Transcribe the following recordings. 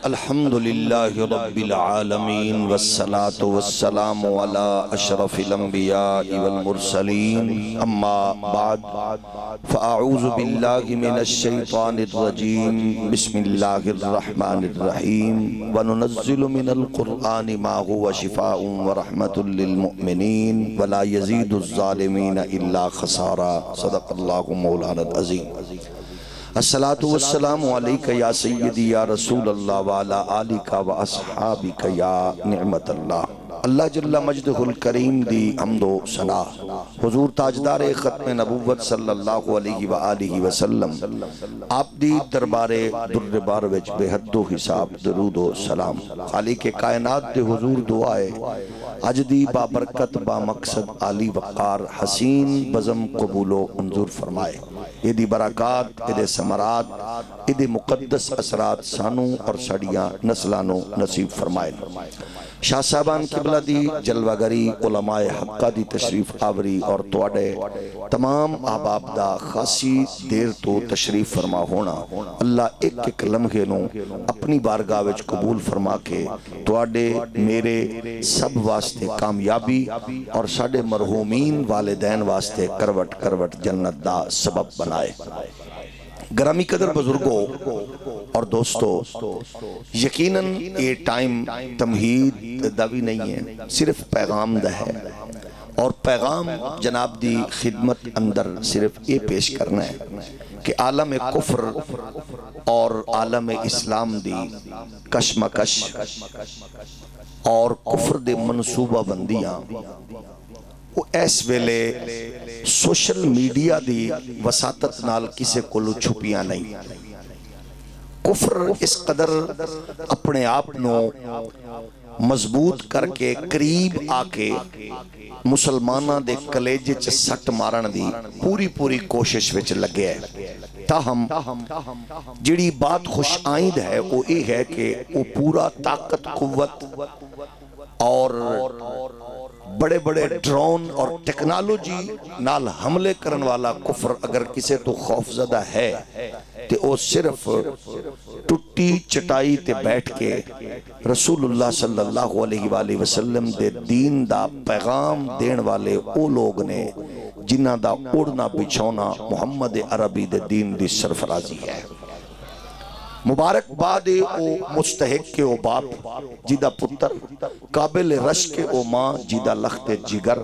अल्हम्दुलिल्लाहि रब्बिल आलमीन वस्सलातु वस्सलामु अला अशरफिल अंबियाइ वल मुरसलीन अम्मा बाद फ़अऊज़ु बिल्लाहि मिनश शैतानिर रजीम बिस्मिल्लाहिर रहमानिर रहीम व नुनज़्ज़िलु मिनल क़ुरआनि मा हुवा शिफ़ाउन व रहमतुल लिल मुमिनीन व ला यज़ीदुज़ ज़ालिमीन इल्ला ख़सारा सदक़ल्लाहु मौलाना अज़ीम। अस्सलातु वस्सलामु अलैका या सय्यदी या रसूल अल्लाह व अला आलिका व अस्हाबिका या निअमत अल्लाह। अल्लाह जल्ला मजदहुल करीम दी हम्दो सना हुजूर ताजदार ख़त्म नबुव्वत सल्लल्लाहु अलैहि व आलिहि वसल्लम आप दी दरबारे दुर्र बार विच बेहदो हिसाब दरूद व सलाम खालिक कायनात दे हुजूर दुआए अज दी बाबरकत बामकसद आली वक़ार हसीन बज़म कबूलो मंजूर फरमाए। इहदी बरक़ात इहदे समरात इहदे मुक़द्दस असरात सानू और साड़ियां नस्लां नू नसीब फरमाए। शाह साहबान किबला दी जलवागरी उलमाए हक्का दी तशरीफ आवरी और तुहाडे तमाम अहबाब दा खासी देर तो तशरीफ फरमा होना अल्लाह एक एक लम्हे नू अपनी बारगाह विच कबूल फरमा के तुहाडे मेरे सब वास्ते कामयाबी और साडे मरहूमीन वालिदैन वास्ते करवट करवट जन्नत दा सबब बनाए। ग्रामी कदर बुजुर्गों और दोस्तों, यकीनन ये टाइम तमहीद दा भी नहीं है, सिर्फ पैगाम दा है और पैगाम जनाब दी खिदमत अंदर सिर्फ ये पेश करना है कि आलम कुफ्र और आलम इस्लाम दी कशमकश और कुफ्र दे मनसूबा बंदियां वो इस वेले सोशल मीडिया दी वसातत नाल किसे कोलों छुपियां नहीं। कुफ्र इस कदर अपने आप नू मजबूत करके करीब आके मुसलमाना दे कलेजे च सट मारन दी पूरी पूरी कोशिश विच लगे है। ताहम जिहड़ी बात खुश आइंद है वो ये है कि वो पूरा ताकत कुव्वत और बड़े बड़े ड्रोन और टेक्नोलॉजी नाल हमले करन वाला कुफ्र अगर किसे तो खौफजदा है तो वो सिर्फ टुट्टी चटाई ते बैठ के रसूलुल्लाह सल्लल्लाहु अलैहि वसल्लम दे दीन दा पैगाम देन वाले वो लोग ने जिन्हां दा उड़ना बिछौना मुहम्मद अरबी दे दीन दी सरफराजी है। मुबारकबाद ओ मुस्तहिक के ओ बाप जिदा पुत्र, काबिल रश के ओ माँ जिदा लख्ते जिगर,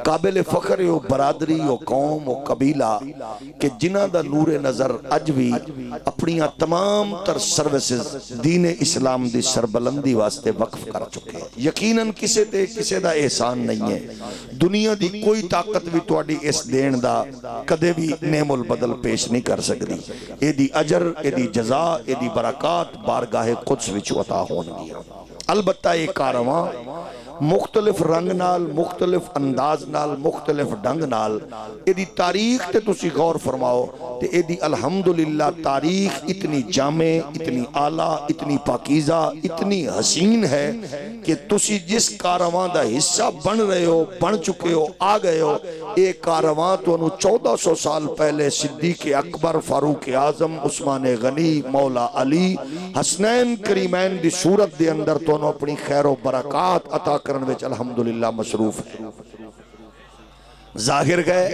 काबिल फख्र ओ बरादरी ओ कौम ओ कबीला के जिन्हां दा नूरे नजर अज भी अपनियां तमाम तर सर्विसेज दीन इस्लाम दी सरबलंदी वास्ते वक्फ कर चुके हैं। यकीनन किसे ते किसे दा एहसान नहीं है। दुनिया दी कोई ताकत भी तुहाडी इस देन दा कदे भी नेमुल बदल पेश नहीं कर सकती। एदी अजर एदी जजा एदी बरकत बारगाहे कुद्स विच अता होणगी। अलबत्ता ये कारवां मुख्तलिफ रंग नाल मुख्तलिफ अंदाज नाल मुख्तलिफ ढंग नाल एदी तारीख ते तुसी गौर फरमाओ ते एदी अल्हम्दुलिल्लाह तारीख इतनी जामे इतनी आला इतनी पाकीज़ा इतनी हसीन है कि तुसी जिस कारवां दा हिस्सा बन रहे हो बन चुके हो आ गए हो। ये कारवां तुहानू 1400 साल पहले सिद्दीक़ अकबर फारूक आजम उस्मान गनी मौला अली हसनैन करीमैन दी सूरत दे अंदर तुहानू अपनी खैर व बरकत अता करन विच अल्हम्दुलिल्लाह मसरूफ है। जाहिर गए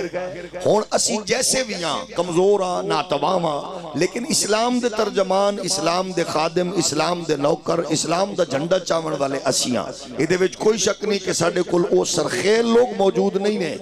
हुण असी जैसे भी हाँ कमजोर हाँ नातवाम हाँ, लेकिन इस्लाम दे तर्जमान इस्लाम दे खादिम इस्लाम दे नौकर इस्लाम दा झंडा चावन वाले असी हाँ। इहदे विच कोई शक नहीं कि साडे कोल वो सरखेल लोग मौजूद नहीं ने,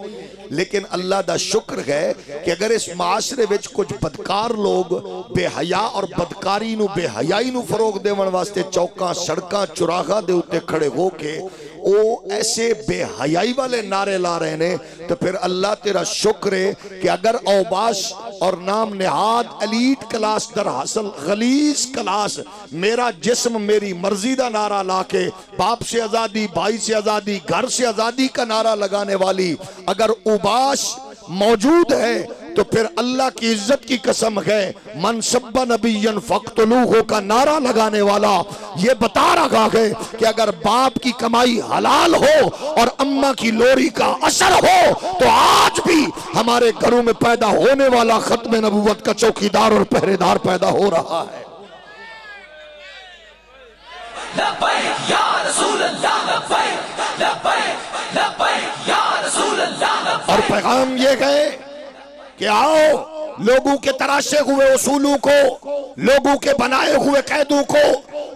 लेकिन अल्लाह दा शुक्र है कि अगर इस माशरे विच कुछ बदकार लोग बेहया और बदकारी नू बेहयाई नू फरोग देवन वास्ते चौकां सड़कां चुराहा दे उत्ते खड़े हो के वो ऐसे बेहयाई वाले नारे ला रहे ने, तो फिर अल्लाह तेरा शुक्र है कि अगर औबाश और नाम निहाद एलीट क्लास दर हासिल गलीज क्लास मेरा जिस्म मेरी मर्जी का नारा ला के बाप से आज़ादी भाई से आज़ादी घर से आज़ादी का नारा लगाने वाली अगर उबाश मौजूद है तो फिर अल्लाह की इज्जत की कसम है मन सब्बा नबियन फक्तलूहु का नारा लगाने वाला ये बता रहा है कि अगर बाप की कमाई हलाल हो और अम्मा की लोरी का असर हो तो आज भी हमारे घरों में पैदा होने वाला खत्म नबूवत का चौकीदार और पहरेदार पैदा हो रहा है। लब्बैक या रसूल अल्लाह, लब्बैक लब्बैक लब्बैक या रसूल अल्लाह। और पैगाम ये गए कि आओ लोगों के तराशे हुए उसूलों को, लोगों के बनाए हुए कैदों को,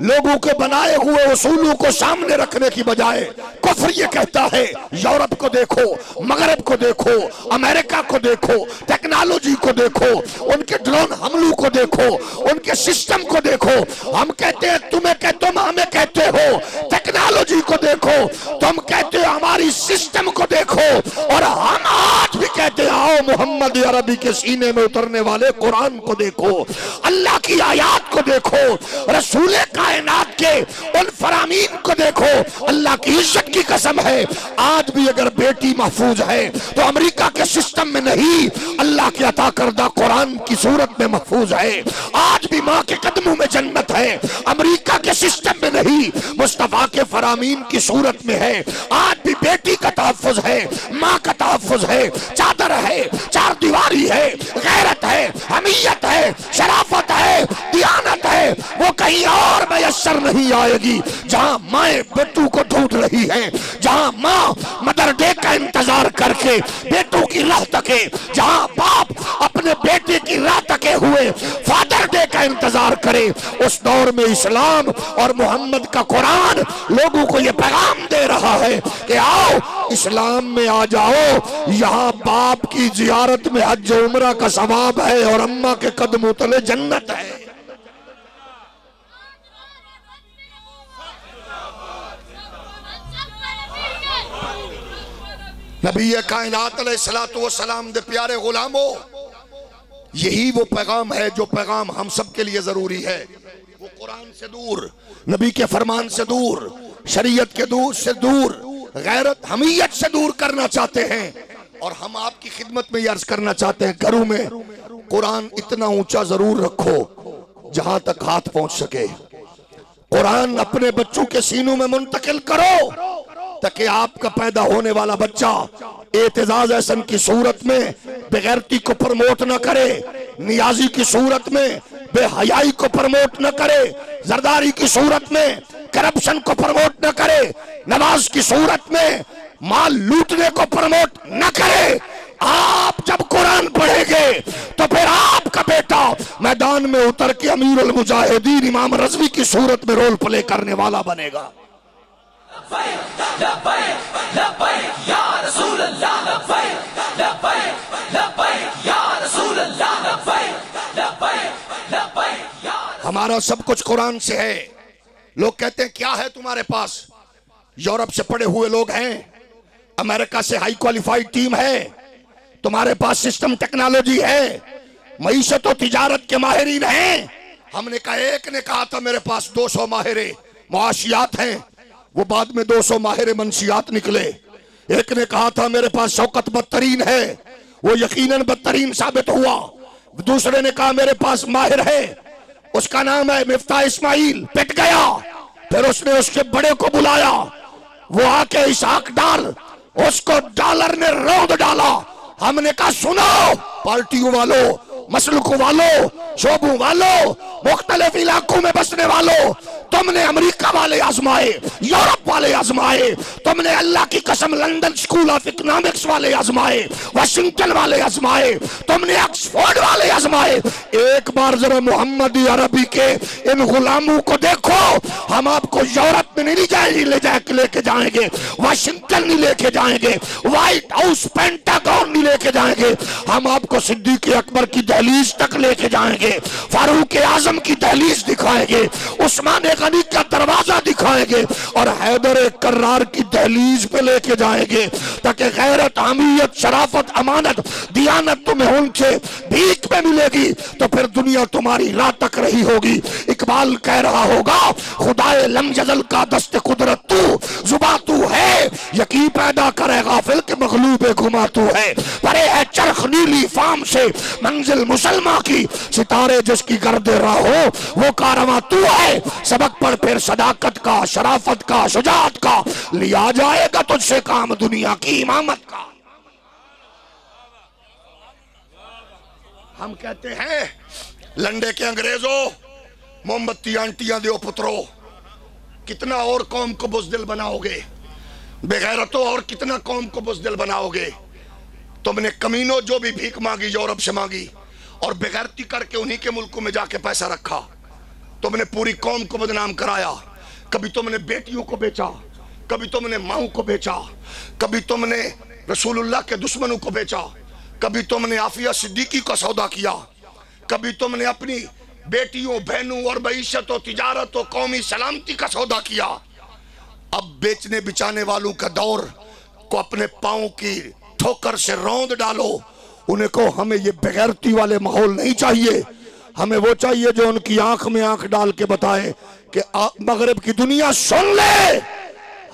लोगों के बनाए हुए उसूलों को सामने रखने की बजाय कुफ्र ये कहता है यूरोप को देखो, मगरब को देखो, अमेरिका को देखो, टेक्नोलॉजी को देखो, उनके ड्रोन हमलों को देखो, उनके सिस्टम को देखो। हम कहते हैं तुम हमें कहते हो टेक्नोलॉजी को देखो, तुम कहते हो हमारी सिस्टम को देखो, और हम आज भी कहते हैं आओ मोहम्मद अरबी के सीने में उतरने वाले कुरान को देखो, अल्लाह की आयात को देखो, रसूल कायनात के उन फरामीन को देखो। अल्लाह की इज्जत की कसम है आज भी अगर बेटी महफूज है तो अमेरिका के सिस्टम में नहीं, अल्लाह के अता करदा कुरान की सूरत में महफूज है। आज भी माँ के कदमों में जन्नत है, अमेरिका के सिस्टम में नहीं, मुस्तफा के फरामीन की सूरत में है। आज भी बेटी का तहफ्फुज़ है, माँ का तहफ्फुज़ है, चादर है, चार दीवारी है, गैरत है, हमीयत है, शराफत है, दियानत है, वो कहीं और मैसर नहीं आएगी। जहां माए बेटू को ढूंढ रही है, जहां माँ मदर डे का इंतजार करके बेटों की राह तके, जहां बाप अपने बेटे की राह तके हुए फादर डे का इंतजार करे, उस दौर में इस्लाम और मोहम्मद का कुरान लोगों को ये पैगाम दे रहा है कि आओ इस्लाम में आ जाओ। यहाँ बाप की जियारत में हज उम्रा का सवाब है और अम्मा के कदमों तले जन्नत है। नबी कायनात अलैहिस्सलातु वस्सलाम दे प्यारे गुलामों, यही वो पैगाम है जो पैगाम हम सब के लिए जरूरी है। वो कुरान से दूर, नबी के फरमान से दूर, शरीयत के दूर से दूर, गैरत हमीयत से दूर करना चाहते हैं। और हम आपकी खिदमत में अर्ज करना चाहते हैं, घरों में कुरान इतना ऊंचा जरूर रखो जहां तक हाथ पहुंच सके। कुरान अपने बच्चों के सीनों में मुंतकिल करो ताकि आपका पैदा होने वाला बच्चा एतजाज एहसन की सूरत में बेगैरती को प्रमोट न करे, नियाजी की सूरत में बेहयाई को प्रमोट न करे, जरदारी की सूरत में करप्शन को प्रमोट न करे, नमाज की सूरत में माल लूटने को प्रमोट न करे। आप जब कुरान पढ़ेंगे तो फिर आपका बेटा मैदान में उतर के अमीरुल मुजाहिदीन इमाम रज़वी की सूरत में रोल प्ले करने वाला बनेगा। हमारा सब कुछ कुरान से है। लोग कहते हैं क्या है तुम्हारे पास? यूरोप से पढ़े हुए लोग हैं, अमेरिका से हाई क्वालिफाइड टीम है, तुम्हारे पास सिस्टम टेक्नोलॉजी है, मईशत और तिजारत के माहिरीन हैं। हमने कहा, एक ने कहा था मेरे पास 200 माहिरे मुआशियात हैं, वो बाद में 200 माहिर मंशियात निकले। एक ने कहा था मेरे पास शौकत बदतरीन है, वो यकीनन बदतरीन साबित हुआ। दूसरे ने कहा मेरे पास माहिर है, उसका नाम है मिफ्ता इस्माइल, पिट गया। फिर उसने उसके बड़े को बुलाया, वो आके इसाक डाल, उसको डॉलर ने रौंद डाला। हमने कहा सुनो पार्टियों वालों, मसलक वालों, शोबों वालों, मुख्तलिफ इलाकों में बसने वालों, तुमने अमेरिका वाले आजमाए, यूरोप वाले आजमाए, तुमने अल्लाह की कसम लंदन स्कूल ऑफ इकोनॉमिक्स वाले आजमाए, वाशिंगटन वाले आजमाए, तुमने ऑक्सफोर्ड वाले आजमाए। एक बार जरा मोहम्मद अरबी के इन गुलामों को देखो। हम आपको यूरोप में नहीं लेके जाएंगे, वाशिंगटन नहीं लेके जाएंगे, व्हाइट हाउस पेंटागन नहीं लेके जाएंगे, हम आपको सिद्दीक अकबर की दहलीज तक लेके जाएंगे, फारूक आजम की दहलीज दिखाएंगे, उस्मान गनी का दरवाजा दिखाएंगे और हैदर कर्रार की दहलीज पे लेके जाएंगे, ताकि गैरत, हमीयत, शराफत, अमानत, दियानत तुम्हें उनसे भीख में मिलेगी तो फिर दुनिया तुम्हारी राह तक रही होगी। इकबाल कह रहा होगा, खुदाए लम जजल का दस्त कुदरत तू, जुबा तू है, यकीन पैदा करे गाफिल के मगलूब घुमा तू है, परे है चरख नीली फाम से मंजिल मुसलमा की, सितारे जिसकी गर्दे राह हो वो कारवां तू है। सबक पढ़ फिर सदाकत का, शराफत का, शुजाअत का, लिया जाएगा तुझसे काम दुनिया की इमामत का। हम कहते हैं लंडे के अंग्रेजों, मोमबत्ती आंटियां दो पुत्रों, कितना और कौम को बुज़दिल बनाओगे, बेगैरतों और कितना कौम को बुज़दिल बनाओगे। तुमने कमीनों जो भी भीख मांगी यूरोप से मांगी और बेगैरती करके उन्हीं के मुल्कों में जाके पैसा रखा। तुमने पूरी कौम को बदनाम कराया। कभी तुमने बेटियों को बेचा, कभी तुमने माओ को बेचा, कभी तुमने रसूलुल्लाह के दुश्मनों को बेचा, कभी तुमने आफिया सिद्दीकी का सौदा किया, कभी तुमने अपनी बेटियों बहनों और मईशत और तिजारत और कौमी सलामती का सौदा किया। अब बेचने बिचाने वालों का दौर को अपने पाँव की ठोकर से रौंद डालो। उन्हें को हमें ये बेगैरती वाले माहौल नहीं चाहिए, हमें वो चाहिए जो उनकी आंख में आंख डाल के बताए कि मगरब की दुनिया सुन ले,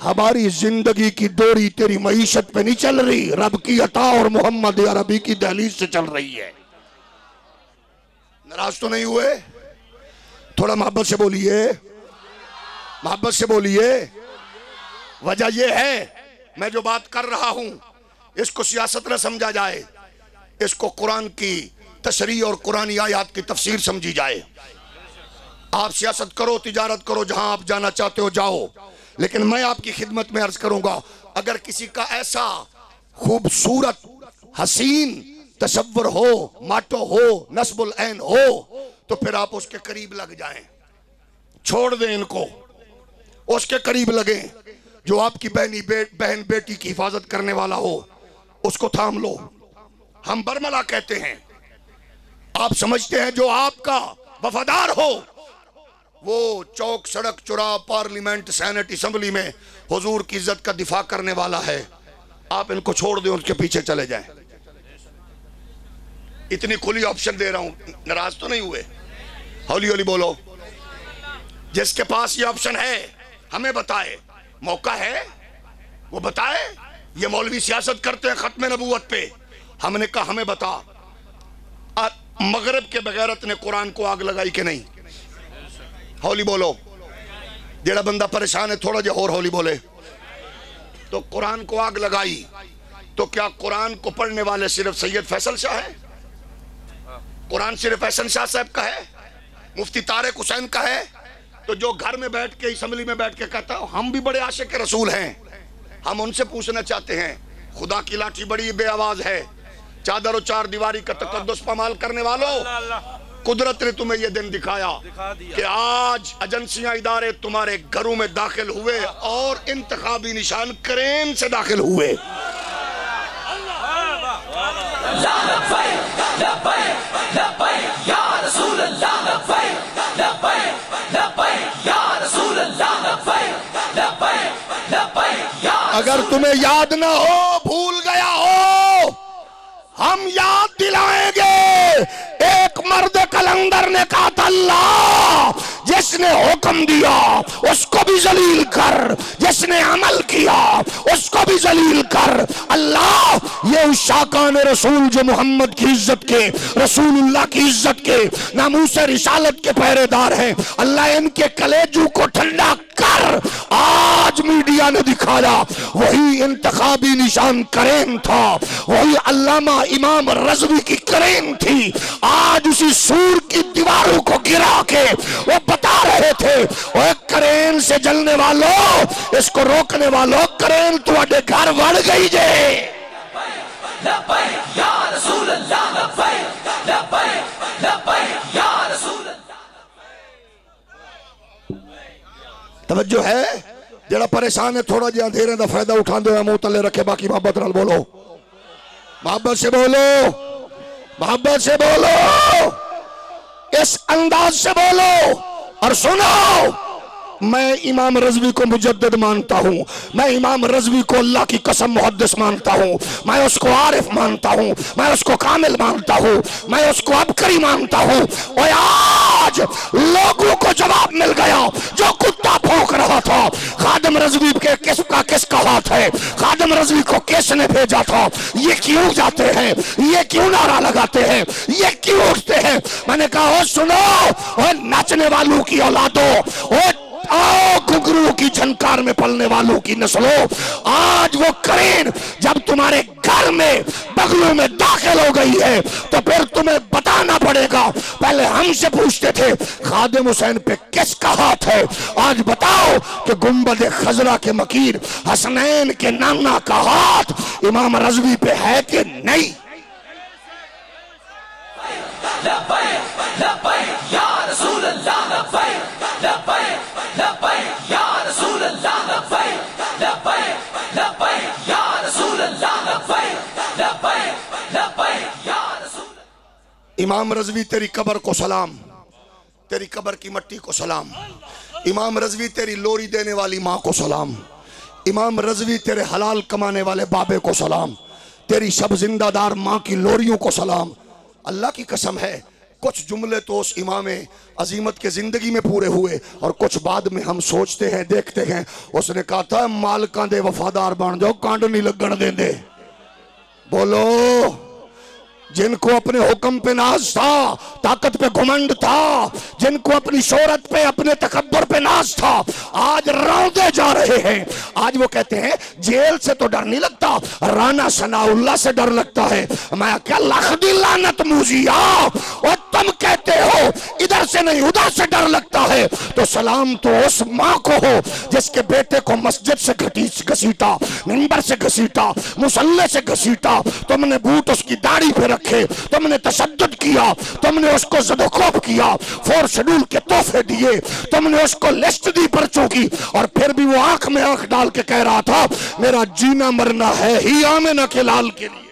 हमारी जिंदगी की डोरी तेरी मईशत पे नहीं चल रही, रब की अता और मोहम्मद अरबी की दहलीज से चल रही है। नाराज तो नहीं हुए? थोड़ा मोहब्बत से बोलिए, मोहब्बत से बोलिए। वजह यह है मैं जो बात कर रहा हूं इसको सियासत न समझा जाए, इसको कुरान की तशरीह और कुरानी आयात की तफसीर समझी जाए। आप सियासत करो, तिजारत करो, जहां आप जाना चाहते हो जाओ, लेकिन मैं आपकी खिदमत में अर्ज करूंगा, अगर किसी का ऐसा खूबसूरत हसीन तसव्वुर हो, माटो हो, नस्बुल ऐन हो, तो फिर आप उसके करीब लग जाएं, छोड़ दें इनको, उसके करीब लगे। जो आपकी बहन बेटी की हिफाजत करने वाला हो उसको थाम लो। हम बरमला कहते हैं, आप समझते हैं जो आपका वफादार हो वो चौक सड़क चौराहा पार्लियामेंट सेनेट असेंबली में हुजूर की इज्जत का दिफा करने वाला है, आप इनको छोड़ दें, उनके पीछे चले जाएं। इतनी खुली ऑप्शन दे रहा हूं, नाराज तो नहीं हुए? हौली हौली बोलो। जिसके पास ये ऑप्शन है हमें बताए, मौका है वो बताए। ये मौलवी सियासत करते हैं खत्म नबूवत पे, हमने कहा हमें बता, मगरब के बगैरत ने कुरान को आग लगाई कि नहीं? हौली बोलो। जेड़ा बंदा परेशान है थोड़ा जो और हौली बोले। तो कुरान को आग लगाई, तो क्या कुरान को पढ़ने वाले सिर्फ सैयद फैसल शाह है? कुरान सिर्फ फैसल शाह साहब का है? मुफ्ती तारिक हुसैन का है? तो जो घर में बैठ के असेंबली में बैठ के कहता है हम भी बड़े आशिक के रसूल हैं, हम उनसे पूछना चाहते हैं, खुदा की लाठी बड़ी बेआवाज है, चादर और चार दीवारी का तकद्दुस पामाल करने वालों, कुदरत ने तुम्हें यह दिन दिखाया कि आज एजेंसियां इदारे तुम्हारे घरों में दाखिल हुए और इंतखाबी निशान क्रेन से दाखिल हुए। अगर तुम्हें याद ना हो, भूल गया हो, हम याद दिलाएंगे। एक मर्द कलंदर ने कहा था अल्लाह जिसने हुक्म दिया उसको भी जलील कर, जिसने अमल किया उसको भी जलील कर। अल्लाह ये उस शाकान रसूल जो मोहम्मद की इज्जत के, रसूलुल्लाह की इज्जत के, नामूस रिसालत के पहरेदार हैं, अल्लाह इनके कलेजू को ठंडा कर। आज मीडिया ने दिखाया वही इंतखाबी निशान करेन था, वही अल्लामा इमाम रज़वी की करेन थी। आज उसी सूर की दीवारों को गिरा के वो बता रहे थे, वो करेन से जलने वालों, इसको रोकने वालों, करेन तुम्हारे घर बढ़ गई जे। तवज्जो है? जरा परेशान है थोड़ा जिहा अंधेरे का फायदा उठाते हुए मुंह तले रखे, बाकी मोहब्बत नाल बोलो, मोहब्बत से बोलो, मोहब्बत से बोलो, इस अंदाज से बोलो। और सुनो, मैं इमाम रज़वी को मुजद्दिद मानता हूँ, मैं इमाम रज़वी को अल्लाह की कसम मुहद्दिस मानता हूँ, मैं उसको आरिफ मानता हूँ, मैं उसको कामिल मानता हूँ, मैं उसको अबकरी मानता हूँ। और आज लोगों को जवाब मिल गया, जो कुत्ता भौंक रहा था खादिम रज़वी के किसका हाथ है, खादिम रज़वी को किसने भेजा था, ये क्यों जाते हैं, ये क्यों नारा लगाते हैं, ये क्यों उठते हैं? मैंने कहा ओ सुनो, ओ नाचने वालों की औलादो, ओ आओ घुंघरू गुरुओं की झनकार में पलने वालों की नस्लों, आज वो करीन जब तुम्हारे घर में बगलों में दाखिल हो गई है तो फिर तुम्हें बताना पड़ेगा। पहले हमसे पूछते थे खादिम हुसैन पे किसका हाथ है, आज बताओ कि गुंबद खजरा के मकीर हसनैन के नाना का हाथ इमाम रज़वी पे है कि नहीं? इमाम रज़वी तेरी कब्र को सलाम, तेरी कब्र की मट्टी को सलाम। इमाम रज़वी तेरी लोरी देने वाली माँ को सलाम। इमाम रज़वी तेरे हलाल कमाने वाले बाबे को सलाम। तेरी सब जिंदादार माँ की लोरियों को सलाम। अल्लाह की कसम है कुछ जुमले तो उस इमाम अजीमत के जिंदगी में पूरे हुए और कुछ बाद में हम सोचते हैं देखते हैं। उसने कहा था मालकां दे वफादार बन जाओ, कांड नहीं लगन देंदे। बोलो, जिनको अपने हुक्म पे नाज था, ताकत पे घमंड था, जिनको अपनी शोहरत पे अपने तकब्बुर पे नाज था, आज रौंदे जा रहे हैं। आज वो कहते हैं जेल से तो डर नहीं लगता, राना सनाउल्लाह से डर लगता है। मैं क्या लखदी लानत मूजिया, और तुम कहते हो इधर से नहीं उधर से डर लगता है। तो सलाम तो उस माँ को हो जिसके बेटे को मस्जिद से घसीटा, मिंबर से घसीटा, मुसल्ले से घसीटा, तुमने बूट उसकी दाढ़ी पे रखे, तुमने तशद्दुद किया, तुमने उसको ज़दोखौफ किया, 4 शेड्यूल के तोहफे दिए, तुमने उसको लिस्ट दी पर्चों की, और फिर भी वो आंख में आंख डाल के कह रहा था मेरा जीना मरना है ही आमिना के लाल के लिए।